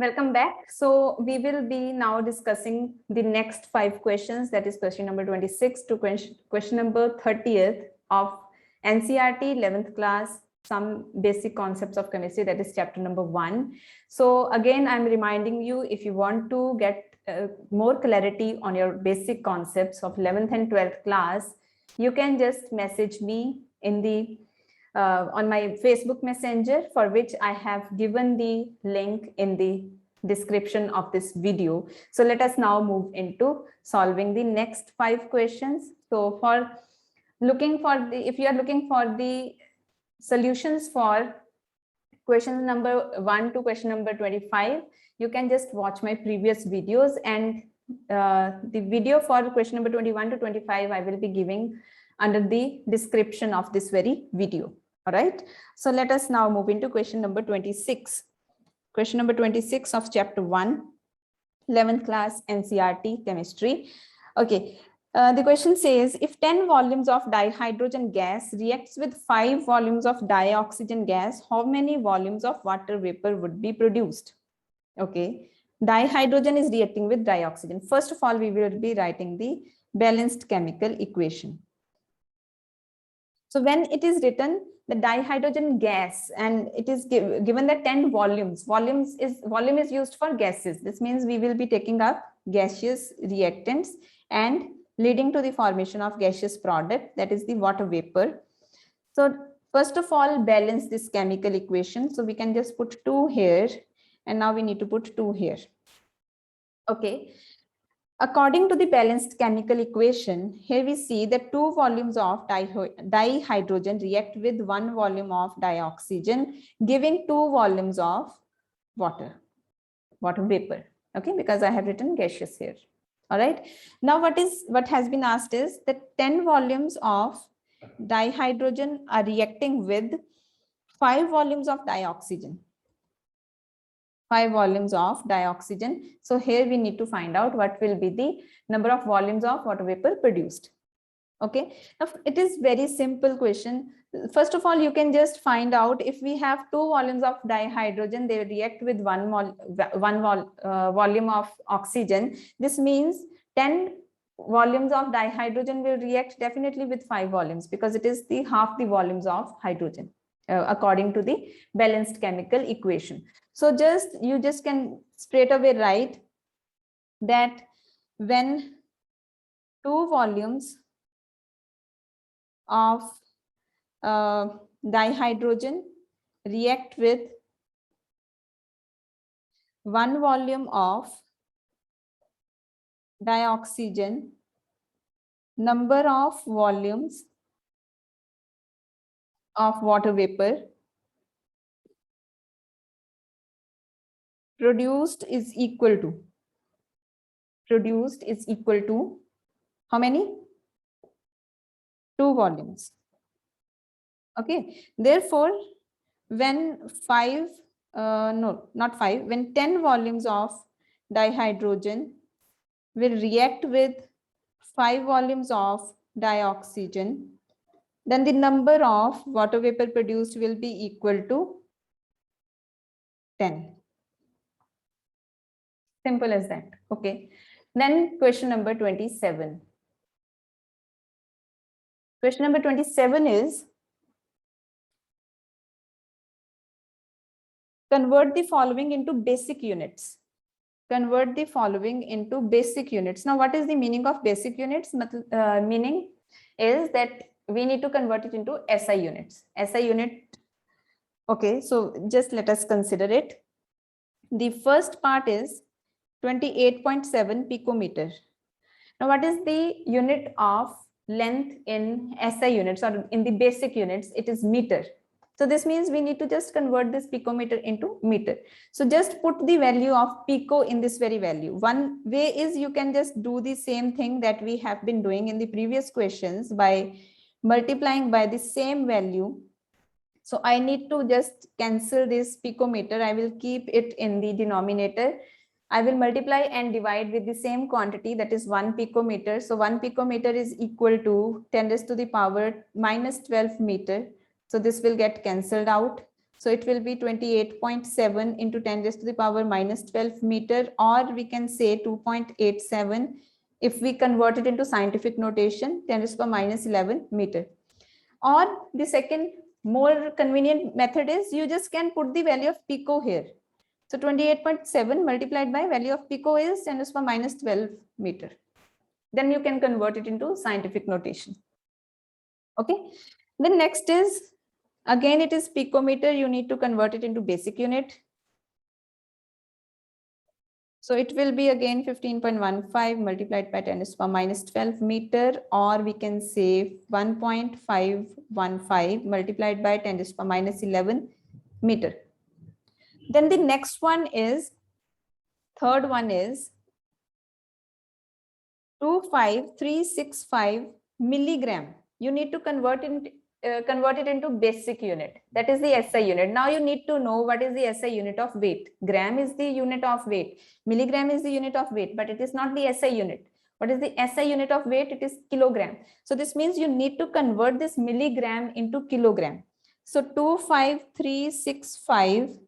Welcome back. So we will be now discussing the next 5 questions, that is question number 26 to question number 30th of NCERT 11th class, some basic concepts of chemistry, that is chapter number 1. So again, I'm reminding you, if you want to get more clarity on your basic concepts of 11th and 12th class, you can just message me in the on my Facebook Messenger, for which I have given the link in the description of this video. So let us now move into solving the next 5 questions. So for looking for the, if you are looking for the solutions for question number 1 to question number 25, you can just watch my previous videos, and the video for question number 21 to 25 I will be giving under the description of this very video. All right, so let us now move into question number 26. Question number 26 of chapter 1, 11th class NCERT chemistry. Okay, the question says, if 10 volumes of dihydrogen gas reacts with 5 volumes of dioxygen gas, how many volumes of water vapor would be produced? Okay, dihydrogen is reacting with dioxygen. First of all, we will be writing the balanced chemical equation. So when it is written the dihydrogen gas and it is given that 10 volumes, volume is used for gases. This means we will be taking up gaseous reactants and leading to the formation of gaseous product, that is the water vapor. So first of all, balance this chemical equation. So we can just put 2 here, and now we need to put 2 here. Okay. According to the balanced chemical equation, here we see that 2 volumes of dihydrogen react with 1 volume of dioxygen, giving 2 volumes of water vapor. Okay, because I have written gaseous here. All right. Now what has been asked is that 10 volumes of dihydrogen are reacting with 5 volumes of dioxygen. 5 volumes of dioxygen. So here we need to find out what will be the number of volumes of water vapor produced. Okay, now it is very simple question. First of all, you can just find out if we have 2 volumes of dihydrogen, they react with one volume of oxygen. This means 10 volumes of dihydrogen will react definitely with 5 volumes, because it is the half the volumes of hydrogen according to the balanced chemical equation. So you just can straight away write that when 2 volumes of dihydrogen react with 1 volume of dioxygen, number of volumes of water vapor produced is equal to how many? 2 volumes. Okay, therefore when when 10 volumes of dihydrogen will react with 5 volumes of dioxygen, then the number of water vapor produced will be equal to 10. Simple as that. Okay, then question number 27. Question number 27 is, convert the following into basic units. Convert the following into basic units. Now, what is the meaning of basic units? Meaning is that we need to convert it into SI units. SI unit. Okay, so just let us consider it. The first part is 28.7 picometer. Now, what is the unit of length in SI units, or in the basic units? It is meter. So this means we need to just convert this picometer into meter. So just put the value of pico in this very value. One way is you can just do the same thing that we have been doing in the previous questions by multiplying by the same value. So I need to just cancel this picometer. I will keep it in the denominator. I will multiply and divide with the same quantity, that is 1 picometer. So 1 picometer is equal to 10 raised to the power minus 12 meter. So this will get cancelled out. So it will be 28.7 into 10 raised to the power minus 12 meter, or we can say 2.87 if we convert it into scientific notation, 10 raised to the power minus 11 meter. Or the second more convenient method is you just can put the value of pico here. So 28.7 multiplied by value of pico is 10 raised to the power minus 12 meter. Then you can convert it into scientific notation. Okay. Then next is, again, it is picometer. You need to convert it into basic unit. So it will be again 15.15 multiplied by 10 raised to the power minus 12 meter, or we can say 1.515 multiplied by 10 raised to the power minus 11 meter. Then the next one is, third one is 25365 milligram. You need to convert it into basic unit. That is the SI unit. Now you need to know what is the SI unit of weight. Gram is the unit of weight. Milligram is the unit of weight, but it is not the SI unit. What is the SI unit of weight? It is kilogram. So this means you need to convert this milligram into kilogram. So 25365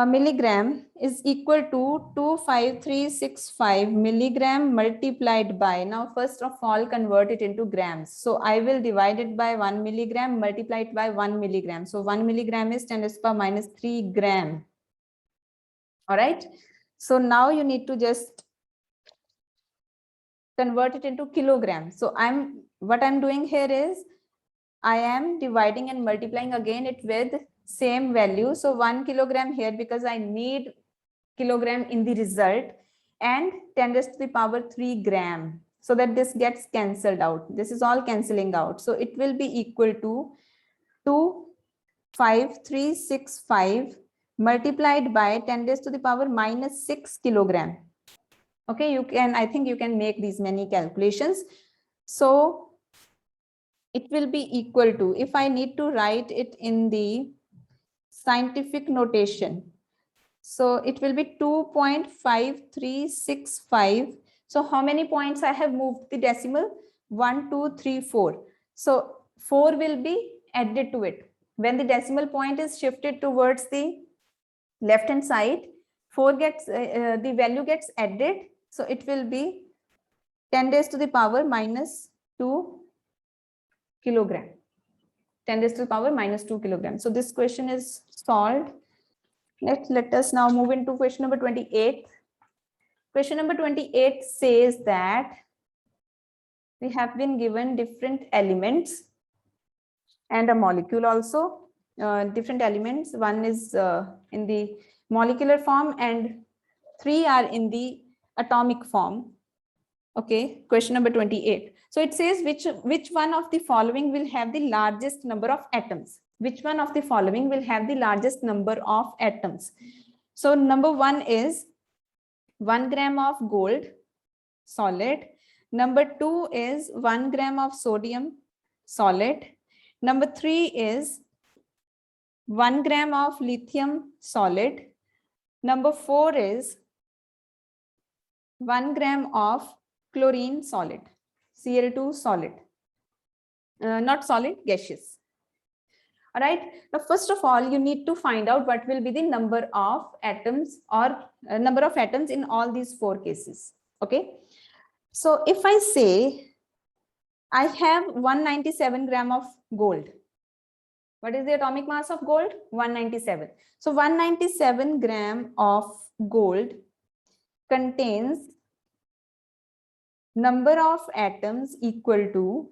milligram is equal to 25365 milligram multiplied by, now first of all convert it into grams. So I will divide it by 1 milligram, multiply it by 1 milligram. So 1 milligram is 10 raised to the power minus 3 gram. All right. So now you need to just convert it into kilogram. So what I'm doing here is I am dividing and multiplying again it with same value. So 1 kilogram here, because I need kilogram in the result, and 10 raised to the power 3 gram, so that this gets cancelled out. This is all cancelling out. So it will be equal to 25365 multiplied by 10 raised to the power minus 6 kilogram. Okay, I think you can make these many calculations. So it will be equal to, if I need to write it in the scientific notation, so it will be 2.5365. So how many points I have moved the decimal? 1, 2, 3, 4. So 4 will be added to it. When the decimal point is shifted towards the left hand side, 4 gets the value gets added. So it will be 10 raised to the power minus 2 kilogram. 10 raised to the power minus 2 kilograms. So this question is solved. Let us now move into question number 28. Question number 28 says that we have been given different elements and a molecule also. Different elements. One is in the molecular form and 3 are in the atomic form. Okay, question number 28. So it says which one of the following will have the largest number of atoms? Which one of the following will have the largest number of atoms? So number 1 is 1 gram of gold solid. Number 2 is 1 gram of sodium solid. Number 3 is 1 gram of lithium solid. Number 4 is 1 gram of chlorine solid, Cl2 solid, not solid, gaseous. All right. Now, first of all, you need to find out what will be the number of atoms or number of atoms in all these 4 cases. Okay. So if I say I have 197 gram of gold, what is the atomic mass of gold? 197. So 197 gram of gold contains number of atoms equal to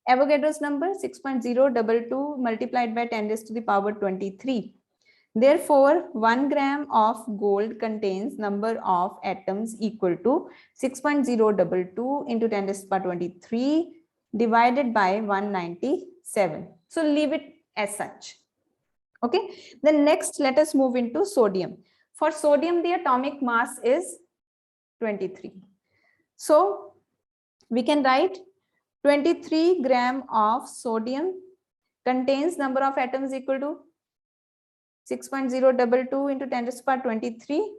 Avogadro's number 6.022 multiplied by 10 raised to the power 23. Therefore, 1 gram of gold contains number of atoms equal to 6.022 into 10 raised to the power 23 divided by 197. So leave it as such. Okay. Then next, let us move into sodium. For sodium, the atomic mass is 23. So we can write 23 gram of sodium contains number of atoms equal to 6.022 into 10 raised to the power 23.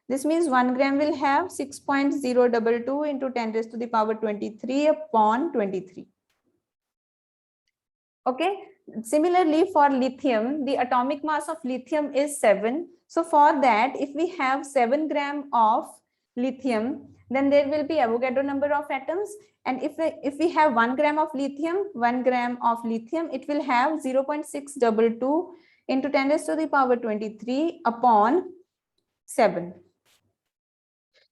This means 1 gram will have 6.022 into 10 raised to the power 23 upon 23. Okay. Similarly, for lithium, the atomic mass of lithium is 7. So for that, if we have 7 grams of lithium, then there will be Avogadro number of atoms. And if we have 1 gram of lithium, 1 gram of lithium, it will have 0.622 into 10 raised to the power 23 upon 7.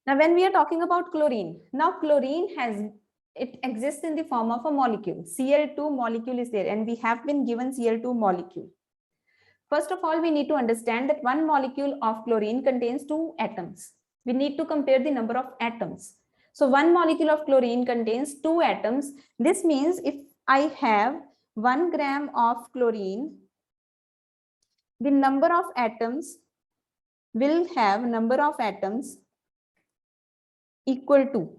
Now, when we are talking about chlorine, now chlorine it exists in the form of a molecule. Cl2 molecule is there, and we have been given Cl2 molecule. First of all, we need to understand that one molecule of chlorine contains 2 atoms. We need to compare the number of atoms. So one molecule of chlorine contains 2 atoms. This means if I have 1 gram of chlorine, the number of atoms will have number of atoms equal to,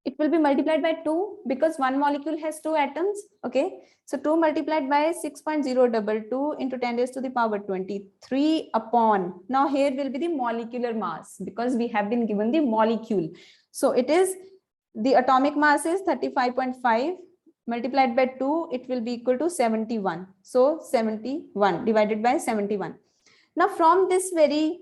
it will be multiplied by 2 because one molecule has 2 atoms. Okay, so 2 multiplied by 6.022 into 10 raised to the power 23 upon, now here will be the molecular mass because we have been given the molecule. So it is, the atomic mass is 35.5 multiplied by 2, it will be equal to 71. So 71 divided by 71. Now from this very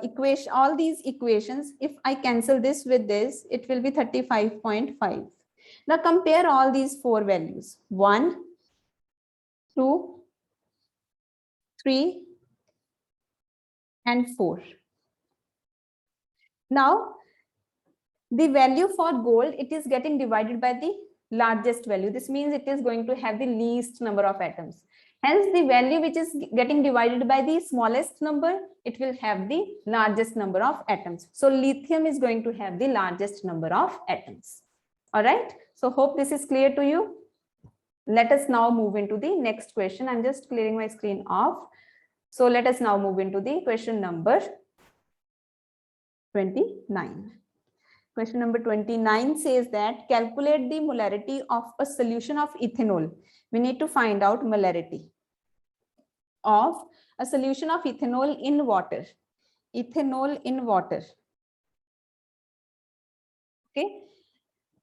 equation, all these equations, if I cancel this with this, it will be 35.5. Now compare all these 4 values, 1, 2, 3, and 4. Now the value for gold, it is getting divided by the largest value. This means it is going to have the least number of atoms. Hence, the value which is getting divided by the smallest number, it will have the largest number of atoms. So lithium is going to have the largest number of atoms. All right. So hope this is clear to you. Let us now move into the next question. I'm just clearing my screen off. So let us now move into the question number 29. Question number 29 says that calculate the molarity of a solution of ethanol. We need to find out molarity of a solution of ethanol in water. Ethanol in water. Okay.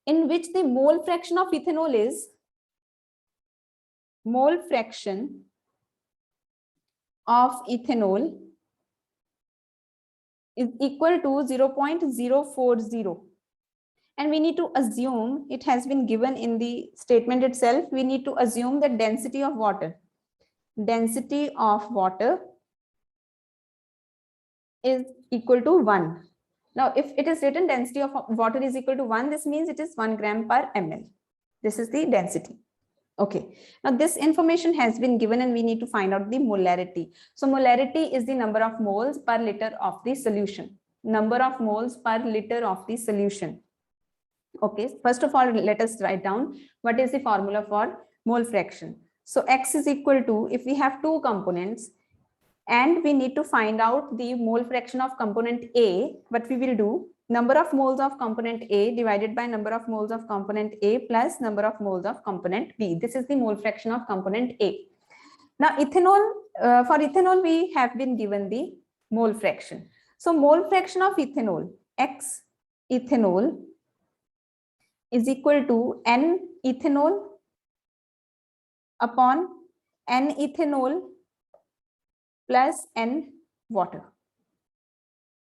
In which the mole fraction of ethanol is, mole fraction of ethanol is equal to 0.040. And we need to assume, it has been given in the statement itself, we need to assume the density of water. Density of water is equal to 1. Now, if it is written density of water is equal to 1, this means it is 1 gram per ml. This is the density. Okay. Now, this information has been given and we need to find out the molarity. So, molarity is the number of moles per liter of the solution. Number of moles per liter of the solution. Okay. First of all, let us write down what is the formula for mole fraction. So, X is equal to, if we have 2 components, and we need to find out the mole fraction of component A, what we will do, number of moles of component A divided by number of moles of component A plus number of moles of component B. This is the mole fraction of component A. Now, ethanol, for ethanol, we have been given the mole fraction. So, mole fraction of ethanol, X ethanol is equal to N ethanol upon N ethanol plus N water.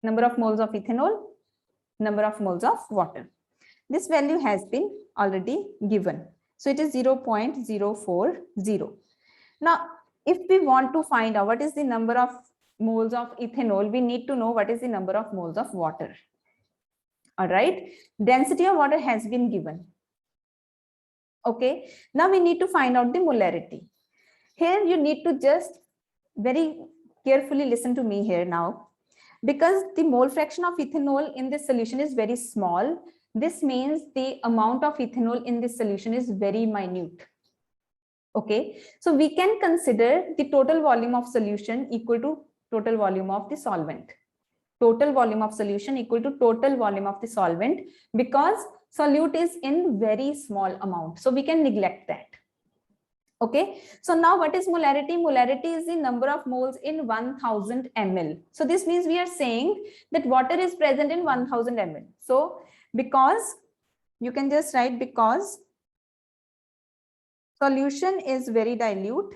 Number of moles of ethanol, number of moles of water. This value has been already given. So it is 0.040. Now, if we want to find out what is the number of moles of ethanol, we need to know what is the number of moles of water. All right. Density of water has been given. Okay. Now we need to find out the molarity. Here you need to just very carefully listen to me here now, because the mole fraction of ethanol in this solution is very small. This means the amount of ethanol in this solution is very minute. Okay, so we can consider the total volume of solution equal to total volume of the solvent. Total volume of solution equal to total volume of the solvent, because solute is in very small amount. So we can neglect that. Okay, so now what is molarity? Molarity is the number of moles in 1000 ml. So this means we are saying that water is present in 1000 ml. So because, you can just write because Solution is very dilute.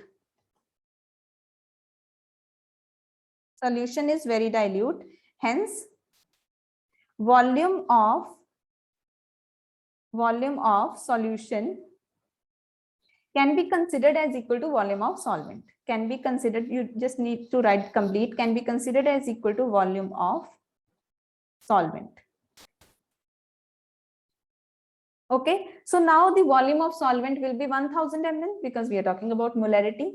Solution is very dilute. Hence, volume of solution can be considered as equal to volume of solvent. Can be considered, you just need to write complete, can be considered as equal to volume of solvent. Okay, so now the volume of solvent will be 1000 ml because we are talking about molarity.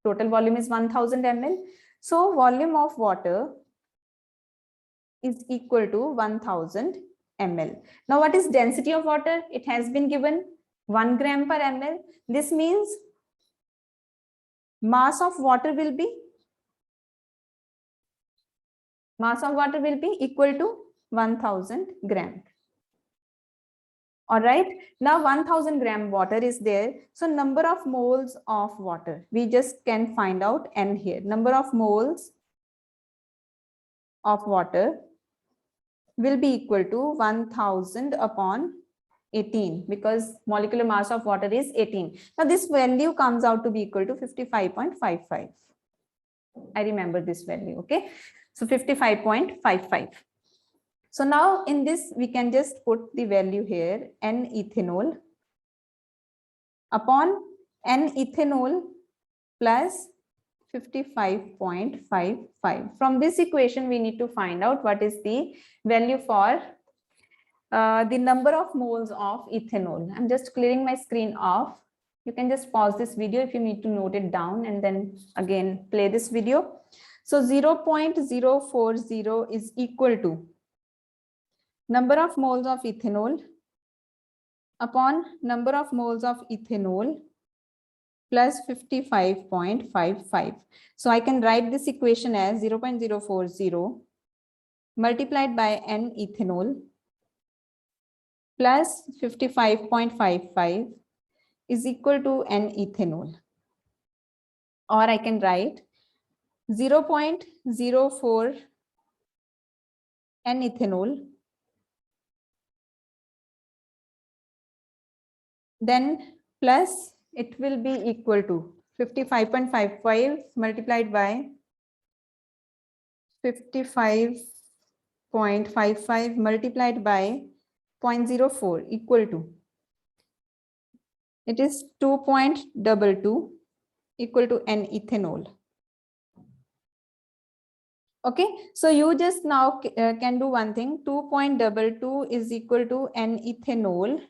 Total volume is 1000 ml. So volume of water is equal to 1000 ml. Now what is density of water? It has been given 1 gram per ml. This means mass of water will be equal to 1000 gram. All right, now 1000 gram water is there. So number of moles of water, we just can find out N here. Number of moles of water will be equal to 1000 upon 18 because molecular mass of water is 18. Now this value comes out to be equal to 55.55. I remember this value, okay? So 55.55. So now in this, we can just put the value here, N ethanol upon N ethanol plus 55.55. From this equation, we need to find out what is the value for the number of moles of ethanol. I'm just clearing my screen off. You can just pause this video if you need to note it down and then again play this video. So 0.040 is equal to number of moles of ethanol upon number of moles of ethanol plus 55.55. So I can write this equation as 0.040 multiplied by N ethanol plus 55.55 is equal to N ethanol. Or I can write 0.04 N ethanol then plus it will be equal to 55.55 multiplied by 55.55 multiplied by 0.04 equal to, it is 2.22 equal to N ethanol. Okay, so you just now can do one thing. 2.22 is equal to N ethanol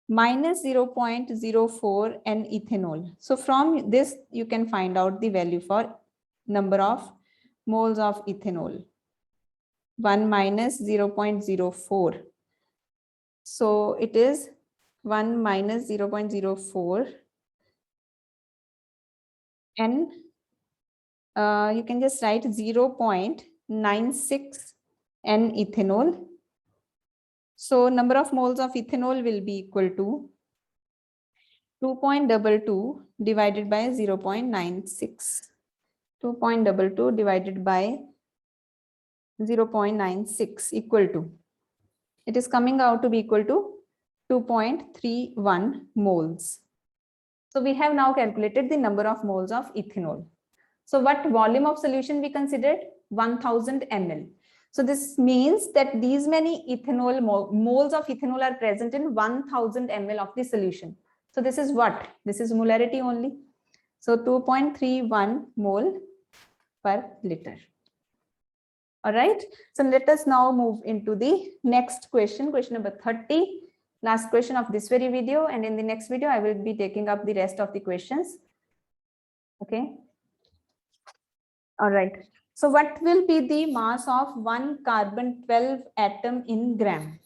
minus 0.04 N ethanol. So from this, you can find out the value for number of moles of ethanol. 1 minus 0.04. So it is 1 minus 0.04 N. You can just write 0.96 N ethanol. So number of moles of ethanol will be equal to 2.22 divided by 0.96. 2.22 divided by 0.96 equal to, it is coming out to be equal to 2.31 moles. So we have now calculated the number of moles of ethanol. So what volume of solution we considered? 1000 ml. So this means that these many ethanol moles of ethanol are present in 1000 ml of the solution. So this is what? This is molarity only. So 2.31 mole per liter. All right. So let us now move into the next question, question number 30. Last question of this very video. And in the next video, I will be taking up the rest of the questions. Okay. All right. So what will be the mass of one carbon-12 atom in gram?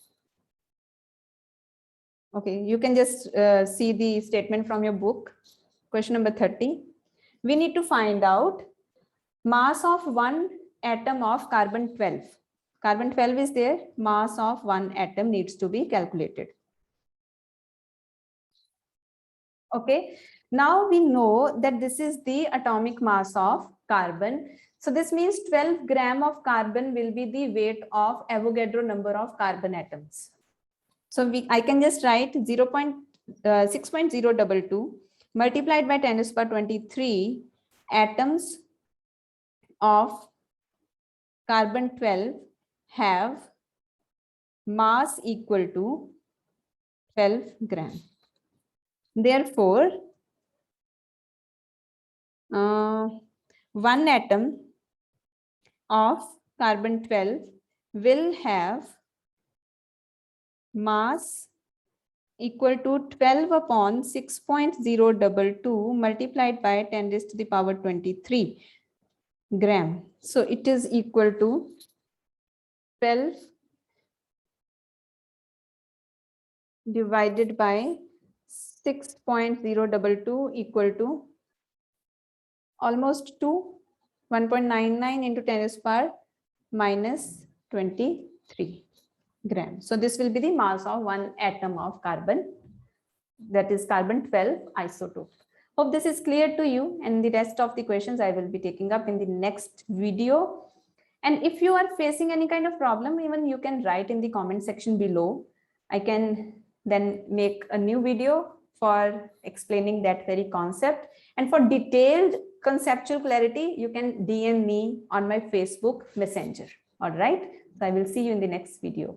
Okay, you can just see the statement from your book. Question number 30. We need to find out mass of one atom of carbon-12. Carbon-12 is there. Mass of one atom needs to be calculated. Okay. Now we know that this is the atomic mass of carbon. So this means 12 gram of carbon will be the weight of Avogadro number of carbon atoms. So I can just write 0.12 6.022 multiplied by 10 raised to the power 23 atoms of carbon 12 have mass equal to 12 gram. Therefore, one atom of carbon 12 will have mass equal to 12 upon 6.022 multiplied by 10 raised to the power 23 gram. So it is equal to 12 divided by 6.022 equal to almost 1.99 into 10 raised to the power minus 23 grams. So this will be the mass of one atom of carbon, that is carbon 12 isotope. Hope this is clear to you, and the rest of the questions I will be taking up in the next video. And if you are facing any kind of problem, even you can write in the comment section below. I can then make a new video for explaining that very concept. And for detailed conceptual clarity, you can DM me on my Facebook Messenger. All right. So I will see you in the next video.